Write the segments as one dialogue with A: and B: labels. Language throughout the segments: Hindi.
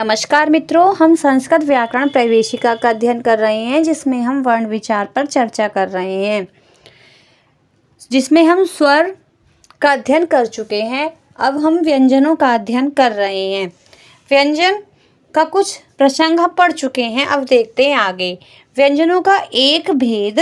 A: नमस्कार मित्रों, हम संस्कृत व्याकरण प्रवेशिका का अध्ययन कर रहे हैं जिसमें हम वर्ण विचार पर चर्चा कर रहे हैं, जिसमें हम स्वर का अध्ययन कर चुके हैं। अब हम व्यंजनों का अध्ययन कर रहे हैं। व्यंजन का कुछ प्रसंग हम पढ़ चुके हैं। अब देखते हैं आगे। व्यंजनों का एक भेद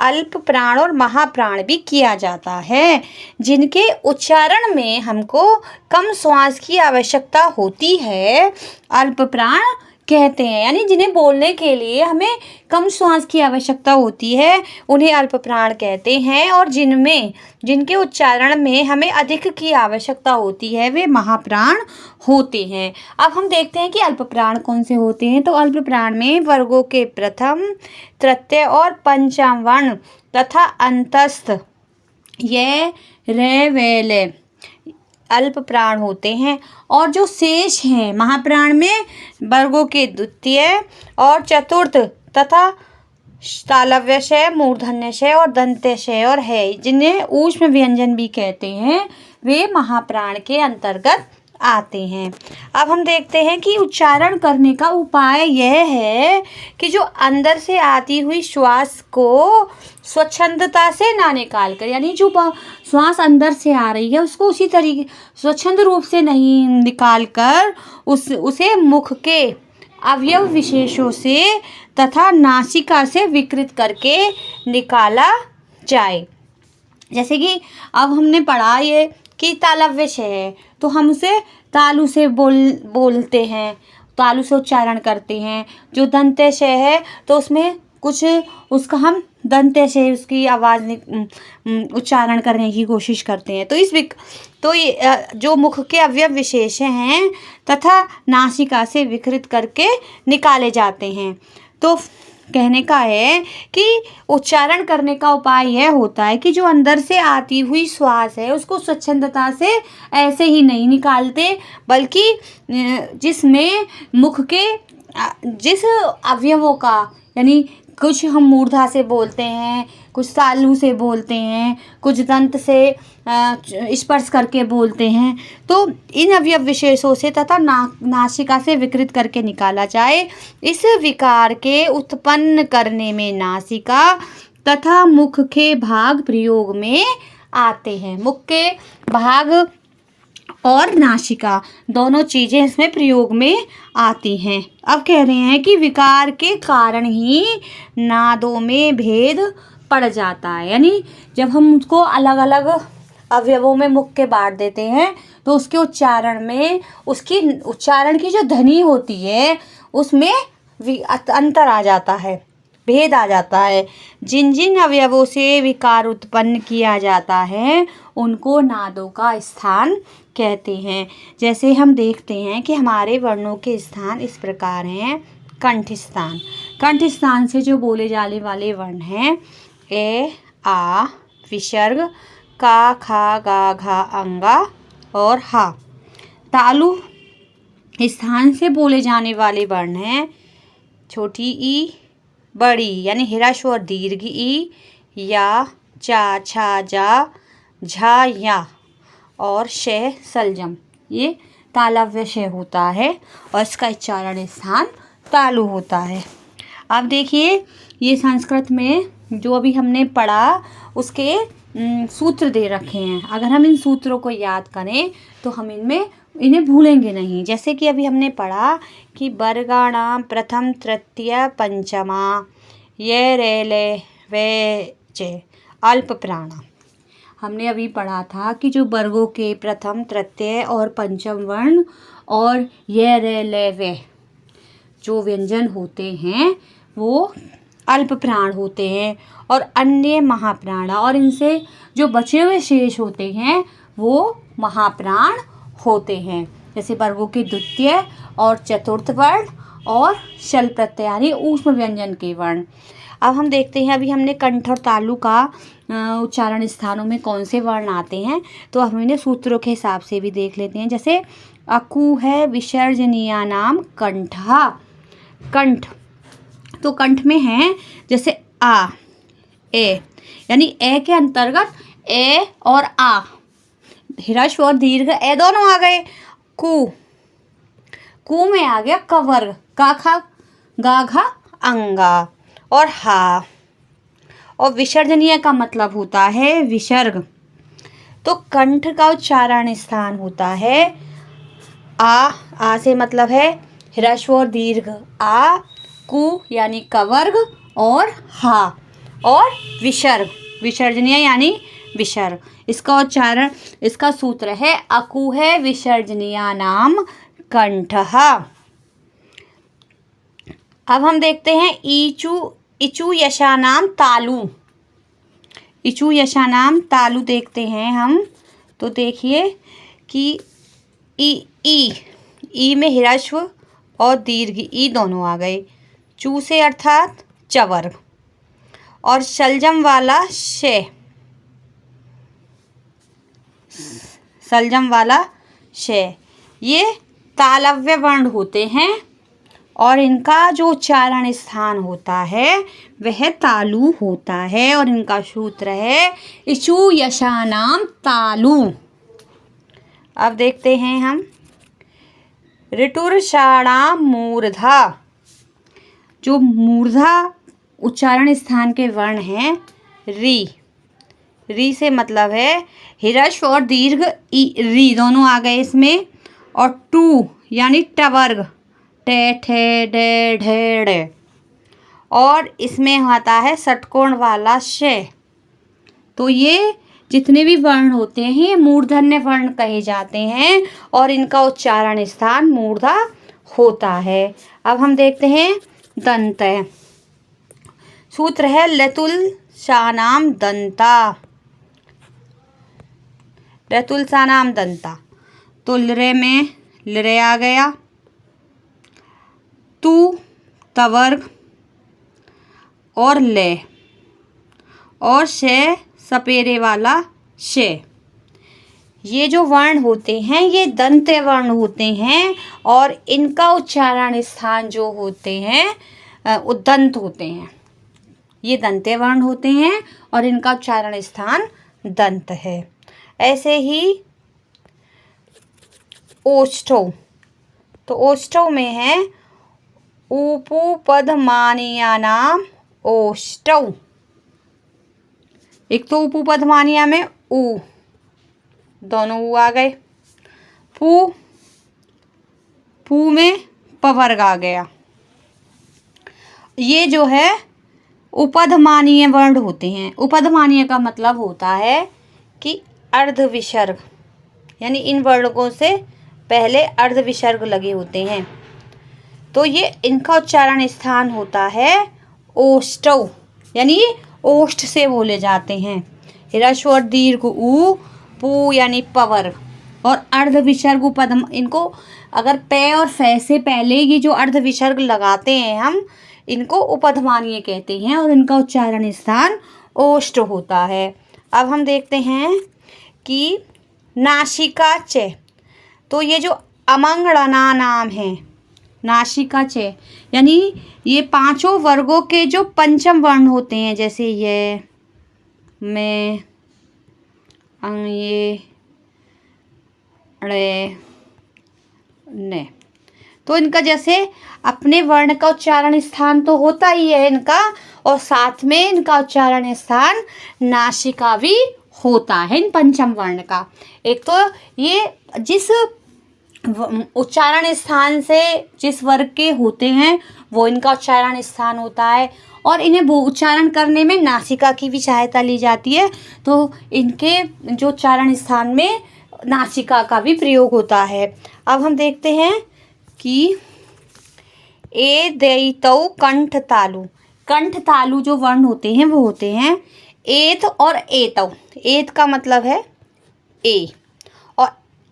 A: अल्प प्राण और महाप्राण भी किया जाता है, जिनके उच्चारण में हमको कम श्वास की आवश्यकता होती है। अल्प प्राण कहते हैं, यानी जिन्हें बोलने के लिए हमें कम श्वास की आवश्यकता होती है, उन्हें अल्प प्राण कहते हैं। और जिनके उच्चारण में हमें अधिक की आवश्यकता होती है, वे महाप्राण होते हैं। अब हम देखते हैं कि अल्प प्राण कौन से होते हैं। तो अल्प प्राण में वर्गों के प्रथम, तृतीय और पंचम वर्ण तथा अंतस्थ ये रे वे ले अल्प प्राण होते हैं। और जो शेष हैं महाप्राण में वर्गों के द्वितीय और चतुर्थ तथा तालव्यशय, मूर्धन्यशय और दंत्यशय और है, जिन्हें ऊष्म व्यंजन भी कहते हैं, वे महाप्राण के अंतर्गत आते हैं। अब हम देखते हैं कि उच्चारण करने का उपाय यह है कि जो अंदर से आती हुई श्वास को स्वच्छंदता से ना निकाल कर, यानी जो श्वास अंदर से आ रही है उसको उसी तरीके स्वच्छंद रूप से नहीं निकाल कर उसे मुख के अवयव विशेषों से तथा नासिका से विकृत करके निकाला जाए। जैसे कि अब हमने पढ़ा ये कि तालव्यशय है, तो हम उसे तालु से बोलते हैं, तालु से उच्चारण करते हैं। जो दंत्यशय है तो उसमें कुछ उसका हम दंत्य से उसकी आवाज़ उच्चारण करने की कोशिश करते हैं। तो ये जो मुख के अवयव विशेष हैं तथा नासिका से विकृत करके निकाले जाते हैं। तो कहने का है कि उच्चारण करने का उपाय यह होता है कि जो अंदर से आती हुई श्वास है उसको स्वच्छंदता से ऐसे ही नहीं निकालते, बल्कि जिसमें मुख के जिस अवयवों का, यानी कुछ हम मूर्धा से बोलते हैं, कुछ तालु से बोलते हैं, कुछ दंत से स्पर्श करके बोलते हैं, तो इन अवयव विशेषों से तथा नासिका से विकृत करके निकाला जाए। इस विकार के उत्पन्न करने में नासिका तथा मुख के भाग प्रयोग में आते हैं। मुख के भाग और नासिका दोनों चीज़ें इसमें प्रयोग में आती हैं। अब कह रहे हैं कि विकार के कारण ही नादों में भेद पड़ जाता है, यानी जब हम उसको अलग अलग अवयवों में मुख के बांट देते हैं तो उसके उच्चारण में, उसकी उच्चारण की जो ध्वनि होती है उसमें अंतर आ जाता है, भेद आ जाता है। जिन जिन अवयवों से विकार उत्पन्न किया जाता है उनको नादों का स्थान कहते हैं। जैसे हम देखते हैं कि हमारे वर्णों के स्थान इस प्रकार हैं। कंठ स्थान, कंठ स्थान से जो बोले जाने वाले वर्ण हैं ए, आ, विसर्ग, का, खा, गा, घा, अंगा और हा। तालु स्थान से बोले जाने वाले वर्ण हैं छोटी ई, बड़ी यानी हिराश्व और दीर्घ ई, या, चा, छा, जा, झा, या और शह, सलजम। ये तालव्यशय होता है और इसका उच्चारण स्थान तालु होता है। अब देखिए, ये संस्कृत में जो अभी हमने पढ़ा उसके सूत्र दे रखे हैं। अगर हम इन सूत्रों को याद करें तो हम इन्हें भूलेंगे नहीं। जैसे कि अभी हमने पढ़ा कि वर्गाणाम प्रथम, तृतीय, पंचमा ये रे ले वे चे अल्प प्राणा। हमने अभी पढ़ा था कि जो वर्गों के प्रथम, तृतीय और पंचम वर्ण और ये रे ले वे जो व्यंजन होते हैं वो अल्प प्राण होते हैं और अन्य महाप्राण, और इनसे जो बचे हुए शेष होते हैं वो महाप्राण होते हैं। जैसे वर्गों के द्वितीय और चतुर्थ वर्ण और शल प्रत्यय यानी ऊष्म व्यंजन के वर्ण। अब हम देखते हैं, अभी हमने कंठ और तालु का उच्चारण स्थानों में कौन से वर्ण आते हैं तो हम इन्हें सूत्रों के हिसाब से भी देख लेते हैं। जैसे अकु है विसर्जनीया नाम कंठा, कंठ, तो कंठ में है जैसे आ, ए, यानी ए के अंतर्गत ए और आ, हिरस्व और दीर्घ ए दोनों आ गए। कु, कू में आ गया कवर्ग, का खा गा घा अंगा। और हा, और विसर्जनीय का मतलब होता है विसर्ग। तो कंठ का उच्चारण स्थान होता है आ से मतलब है ह्रस्व और दीर्घ आ, कु यानी कवर्ग, और हा और विसर्ग, विसर्जनीय यानी विसर्ग। इसका उच्चारण, इसका सूत्र है अकु है विसर्जनीय नाम कंठः। अब हम देखते हैं इचु यशानाम तालु। इचु यशानाम तालु देखते हैं हम। तो देखिए कि ई में ह्रस्व और दीर्घ ई दोनों आ गए। चू से अर्थात चवर्ग, और शलजम वाला शे, शलजम वाला शे, ये तालव्य वर्ण होते हैं और इनका जो उच्चारण स्थान होता है वह तालु होता है, और इनका सूत्र है इचु यशानाम तालु। अब देखते हैं हम ऋटुर्षाणाम मूर्धा। जो मूर्धा उच्चारण स्थान के वर्ण हैं री से मतलब है ह्रस्व और दीर्घ री दोनों आ गए इसमें, और टू यानी टवर्ग टे ठे डे ढे डे, और इसमें आता है षटकोण वाला शे। तो ये जितने भी वर्ण होते हैं ये मूर्धन्य वर्ण कहे जाते हैं और इनका उच्चारण स्थान मूर्धा होता है। अब हम देखते हैं दंत। सूत्र है लतुल शानाम दंता, लतुल शानाम दंता। तो लरे में लरे आ गया, तू तवर्ग और ले, और शे सपेरे वाला शे। ये जो वर्ण होते हैं ये दंत्य वर्ण होते हैं और इनका उच्चारण स्थान जो होते हैं उदंत होते हैं। ये दंत्य वर्ण होते हैं और इनका उच्चारण स्थान दंत है। ऐसे ही ओष्ठौ, तो ओष्ठौ में है उपुपधमानीया नाम ओष्ठौ। एक तो उपुपधमानीया में उ, दोनों उ आ गए, पू में पवर्ग आ गया। ये जो है उपधमानीय वर्ण होते हैं। उपधमानीय का मतलब होता है कि अर्ध विसर्ग, यानी इन वर्णों से पहले अर्ध विसर्ग लगे होते हैं। तो ये इनका उच्चारण स्थान होता है ओष्ठौ, यानी ओष्ठ से बोले जाते हैं। ह्रस्व और दीर्घ उ, पू यानी पवर्ग, और अर्ध विसर्ग उपधम। इनको अगर पे और फे से पहले ये जो अर्ध विसर्ग लगाते हैं हम, इनको उपधमानीय कहते हैं और इनका उच्चारण स्थान ओष्ठ होता है। अब हम देखते हैं कि नासिका च। तो ये जो अमंगलना नाम है नासिका च, यानी ये पांचों वर्गों के जो पंचम वर्ण होते हैं, जैसे ये में ये रे ने, तो इनका जैसे अपने वर्ण का उच्चारण स्थान तो होता ही है इनका, और साथ में इनका उच्चारण स्थान नासिका भी होता है इन पंचम वर्ण का। एक तो ये जिस उच्चारण स्थान से जिस वर्ग के होते हैं वो इनका उच्चारण स्थान होता है, और इन्हें वो उच्चारण करने में नासिका की भी सहायता ली जाती है। तो इनके जो उच्चारण स्थान में नासिका का भी प्रयोग होता है। अब हम देखते हैं कि ए देतौ कंठ तालु। कंठ तालु जो वर्ण होते हैं वो होते हैं एत और एतौ। एत का मतलब है ए, और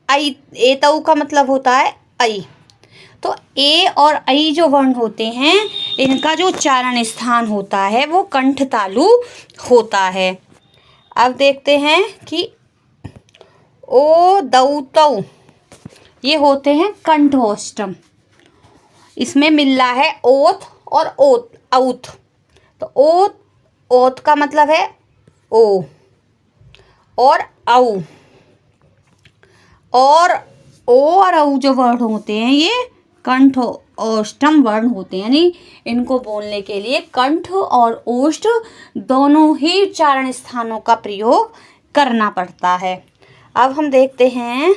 A: आई एतौ का मतलब होता है आई। तो ए और आई जो वर्ण होते हैं इनका जो उच्चारण स्थान होता है वो कंठ तालु होता है। अब देखते हैं कि ओ दौतौ, ये होते हैं कंठोष्टम। इसमें मिल रहा है ओत और ओत औत। तो ओत, ओत का मतलब है ओ, और औ, और ओ और औ जो वर्ण होते हैं ये कंठ ओष्ठम वर्ण होते हैं, यानी इनको बोलने के लिए कंठ और ओष्ठ दोनों ही उच्चारण स्थानों का प्रयोग करना पड़ता है। अब हम देखते हैं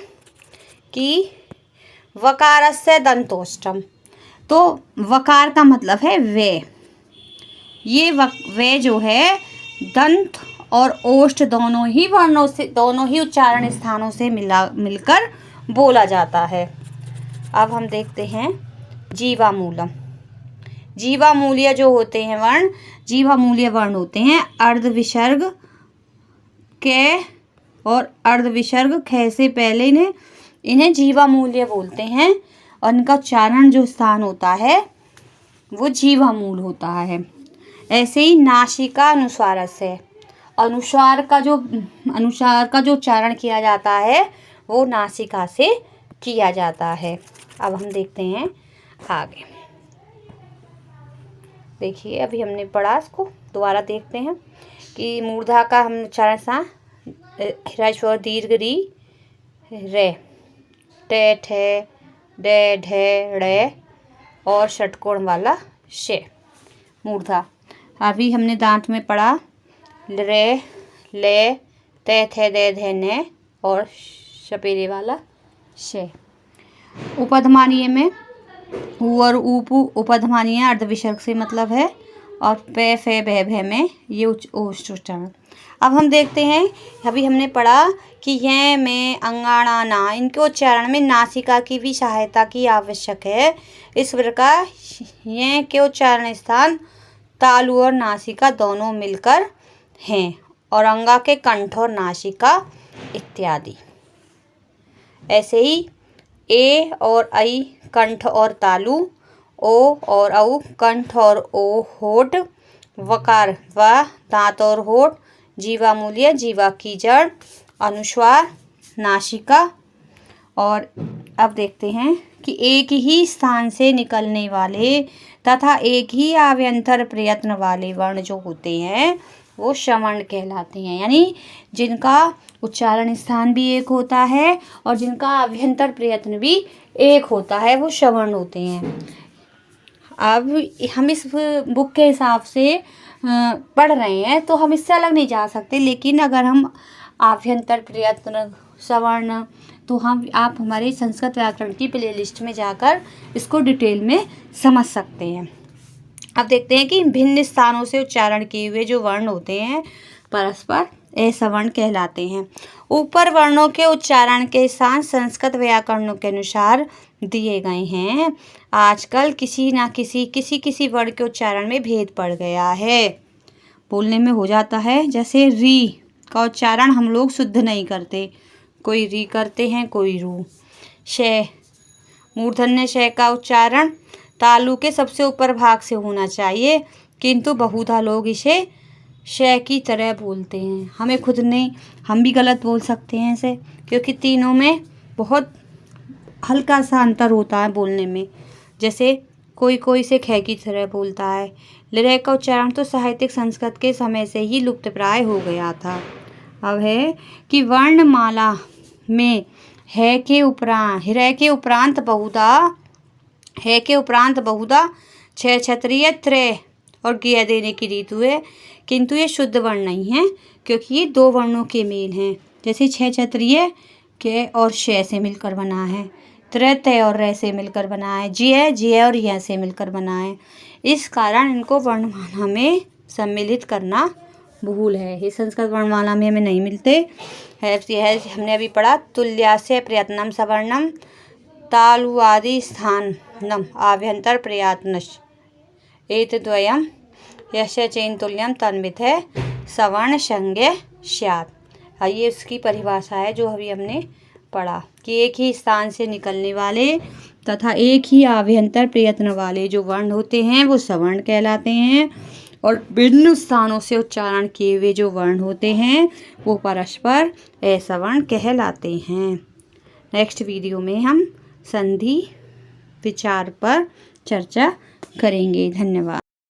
A: कि वकारस्य दंतोष्ठम। तो वकार का मतलब है वे। ये वे जो है दंत और ओष्ठ दोनों ही वर्णों से, दोनों ही उच्चारण स्थानों से मिलकर बोला जाता है। अब हम देखते हैं जीवामूलम। जीवामूल्य जो होते हैं वर्ण, जीवामूल्य वर्ण होते हैं अर्धविसर्ग के और अर्धविसर्ग ख से पहले इन्हें जीवामूल्य बोलते हैं, और इनका उच्चारण जो स्थान होता है वो जीवामूल होता है। ऐसे ही नासिका अनुस्वारस्य, अनुस्वार का जो उच्चारण किया जाता है वो नासिका से किया जाता है। अब हम देखते हैं आगे। देखिए अभी हमने पढ़ा, इसको दोबारा देखते हैं कि मूर्धा का हम उच्चारण सा ह्रस्व दीर्घ री रे, टे ठे डे ढे ड़े और षटकोण वाला शे मूर्धा। अभी हमने दांत में पढ़ा रे ले ते थे दे धे ने और शपेरे वाला शे। उपधमानीय में ऊ और ऊपू उपधमानीय अर्धविसर्ग से मतलब है, और पे फे भे भे में ये ओष्ठ उच्चारण। अब हम देखते हैं, अभी हमने पढ़ा कि यह में अंगाणा ना, इनके उच्चारण में नासिका की भी सहायता की आवश्यक है। इस प्रकार यह के उच्चारण स्थान तालु और नासिका दोनों मिलकर हैं, और अंगा के कंठ और नासिका इत्यादि। ऐसे ही ए और ऐ कंठ और तालु, ओ और औ कंठ और ओ होठ, वकार व दांत और होठ, जीवामूल्य जीवा की जड़, अनुस्वार नासिका। और अब देखते हैं कि एक ही स्थान से निकलने वाले तथा एक ही आभ्यंतर प्रयत्न वाले वर्ण जो होते हैं वो सवर्ण कहलाते हैं, यानी जिनका उच्चारण स्थान भी एक होता है और जिनका आभ्यंतर प्रयत्न भी एक होता है, वो सवर्ण होते हैं। अब हम इस बुक के हिसाब से पढ़ रहे हैं तो हम इससे अलग नहीं जा सकते, लेकिन अगर हम आभ्यंतर प्रयत्न सवर्ण, तो आप हमारे संस्कृत व्याकरण की प्लेलिस्ट में जाकर इसको डिटेल में समझ सकते हैं। अब देखते हैं कि भिन्न स्थानों से उच्चारण किए हुए जो वर्ण होते हैं परस्पर असवर्ण कहलाते हैं। ऊपर वर्णों के उच्चारण के स्थान संस्कृत व्याकरणों के अनुसार दिए गए हैं। आजकल किसी वर्ण के उच्चारण में भेद पड़ गया है, बोलने में हो जाता है। जैसे री का उच्चारण हम लोग शुद्ध नहीं करते, कोई री करते हैं, कोई रू। शे, मूर्धन्य शे का उच्चारण तालु के सबसे ऊपर भाग से होना चाहिए, किंतु बहुधा लोग इसे शे की तरह बोलते हैं। हमें खुद नहीं, हम भी गलत बोल सकते हैं इसे, क्योंकि तीनों में बहुत हल्का सा अंतर होता है बोलने में। जैसे कोई से खे की तरह बोलता है। लिरय का उच्चारण तो साहित्यिक संस्कृत के समय से ही लुप्तप्राय हो गया था। अब है कि वर्णमाला में है के उपरांत, हिरय के उपरांत बहुधा छह क्षत्रिय त्रय और गिय देने की रीत है, किंतु ये शुद्ध वर्ण नहीं है, क्योंकि ये दो वर्णों के मेल हैं। जैसे छह क्षत्रिय के और शय से मिलकर बना है, त्रय तय और रे से मिलकर बना है, जिय और य से मिलकर बना है। इस कारण इनको वर्णमाला में सम्मिलित करना भूल है। ये संस्कृत वर्णमाला में हमें नहीं मिलते है। यह हमने अभी पढ़ा तुल्यास्य प्रयत्नम सवर्णम तालु आदि स्थानम आभ्यंतर प्रयत्नश एतद्वयम् यस्य चेन तुल्यम तन्वित है सवर्ण संज्ञ स्यात्। ये उसकी परिभाषा है जो अभी हमने पढ़ा कि एक ही स्थान से निकलने वाले तथा एक ही आभ्यंतर प्रयत्न वाले जो वर्ण होते हैं वो सवर्ण कहलाते हैं, और भिन्न स्थानों से उच्चारण किए हुए जो वर्ण होते हैं वो परस्पर असवर्ण कहलाते हैं। नेक्स्ट वीडियो में हम संधि विचार पर चर्चा करेंगे। धन्यवाद।